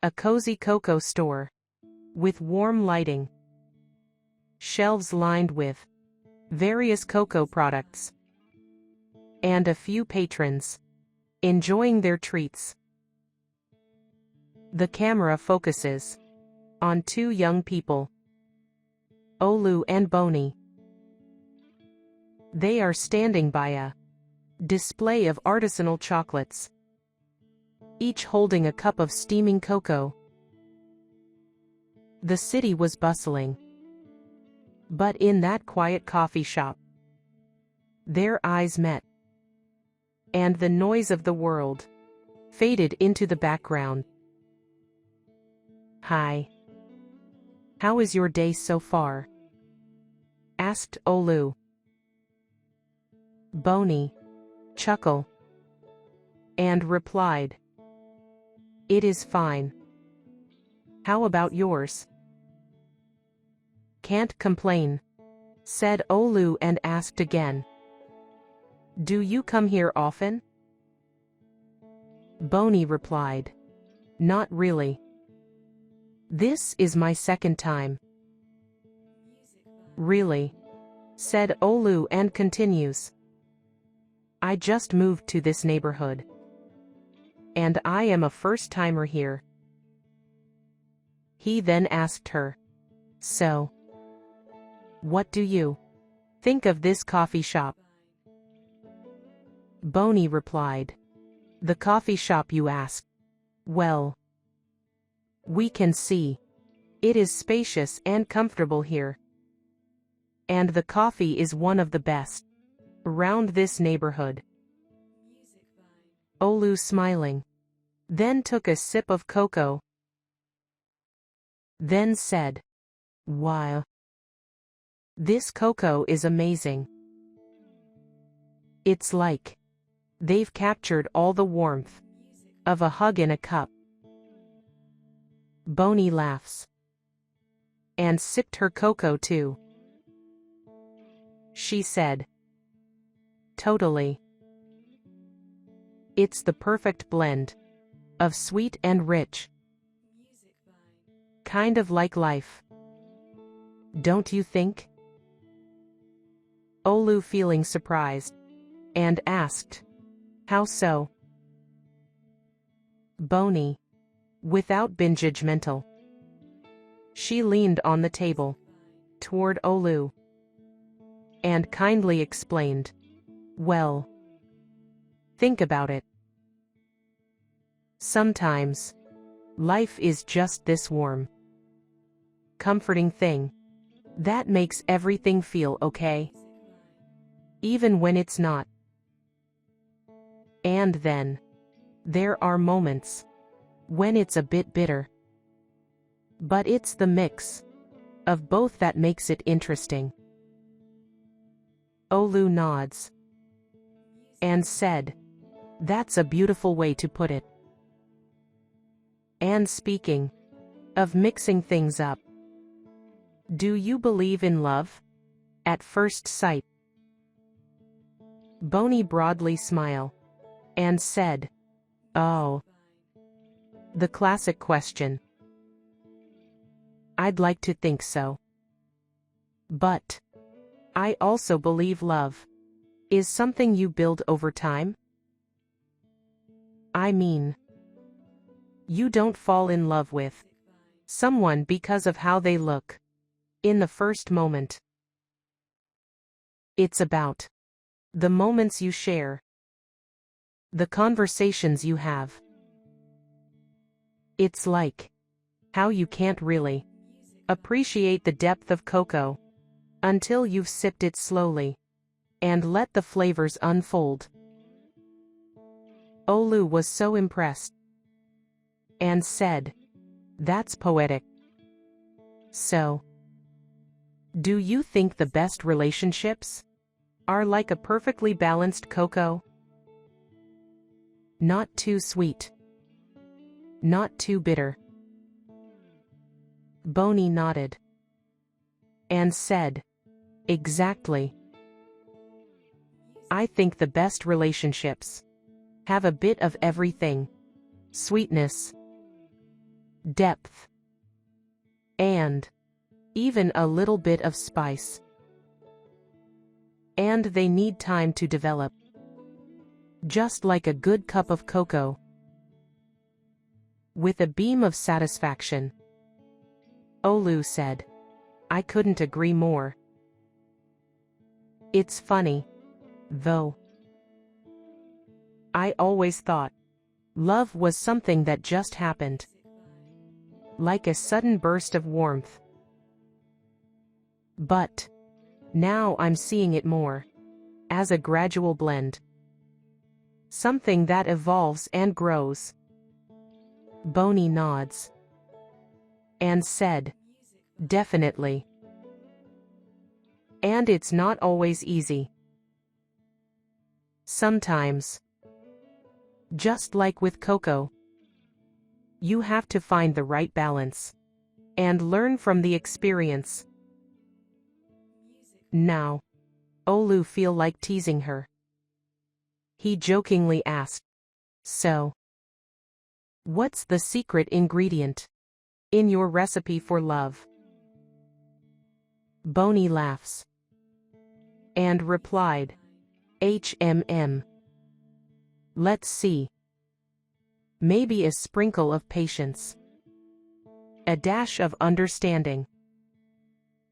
A cozy cocoa store. With warm lighting. Shelves lined with various cocoa products. And a few patrons enjoying their treats. The camera focuses on two young people, Olu and Boni. They are standing by a display of artisanal chocolates, each holding a cup of steaming cocoa. The city was bustling, but in that quiet coffee shop, their eyes met, and the noise of the world faded into the background. "Hi. How is your day so far?" asked Olu. Boni chuckled and replied, "It is fine. How about yours?" "Can't complain," said Olu and asked again, "Do you come here often?" Boni replied, "Not really. This is my second time." "Really?" said Olu and continues, "I just moved to this neighborhood, and I am a first-timer here." He then asked her, "So, what do you think of this coffee shop?" Boni replied, "The coffee shop you ask? Well, we can see it is spacious and comfortable here, and the coffee is one of the best around this neighborhood." Olu smiling, then took a sip of cocoa, then said, "Wow, this cocoa is amazing. It's like they've captured all the warmth of a hug in a cup." Boni laughs and sipped her cocoa too. She said, "Totally. It's the perfect blend of sweet and rich. Kind of like life. Don't you think?" Olu feeling surprised and asked, "How so?" Boni, without being judgmental, she leaned on the table toward Olu and kindly explained, "Well, think about it. Sometimes life is just this warm, comforting thing that makes everything feel okay, even when it's not. And then there are moments when it's a bit bitter. But it's the mix of both that makes it interesting." Olu nods and said, "That's a beautiful way to put it. And speaking of mixing things up, do you believe in love at first sight?" Boni broadly smiled and said, "Oh, the classic question. I'd like to think so. But I also believe love is something you build over time. I mean, you don't fall in love with someone because of how they look in the first moment. It's about the moments you share, the conversations you have. It's like how you can't really appreciate the depth of cocoa until you've sipped it slowly and let the flavors unfold." Olu was so impressed and said, "That's poetic. So, do you think the best relationships are like a perfectly balanced cocoa? Not too sweet, not too bitter?" Boni nodded and said, "Exactly. I think the best relationships have a bit of everything: sweetness, depth, and even a little bit of spice. And they need time to develop. Just like a good cup of cocoa. With a beam of satisfaction, Olu said, "I couldn't agree more. It's funny, though. I always thought love was something that just happened, like a sudden burst of warmth. But now I'm seeing it more as a gradual blend, something that evolves and grows." Bonnie nods and said, "Definitely. And it's not always easy. Sometimes, just like with cocoa, you have to find the right balance and learn from the experience." Now, Olu feel like teasing her. He jokingly asked, "So, what's the secret ingredient in your recipe for love?" Bonnie laughs and replied, "Let's see. Maybe a sprinkle of patience, a dash of understanding,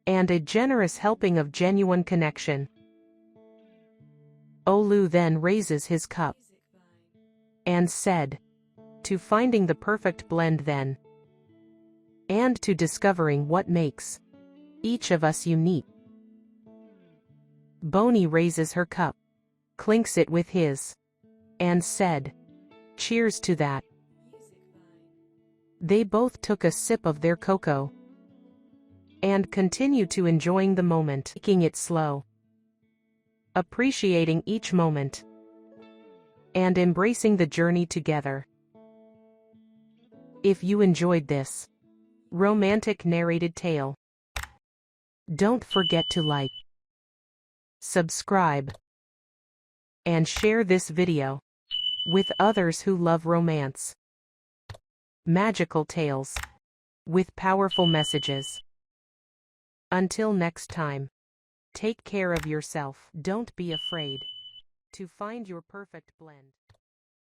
and a generous helping of genuine connection." Olu then raises his cup and said, "To finding the perfect blend then, and to discovering what makes each of us unique." Bonnie raises her cup, clinks it with his, and said, "Cheers to that." They both took a sip of their cocoa and continued to enjoying the moment, taking it slow, appreciating each moment, and embracing the journey together. If you enjoyed this romantic narrated tale, don't forget to like, subscribe, and share this video with others who love romance, magical tales, with powerful messages. Until next time, take care of yourself. Don't be afraid to find your perfect blend.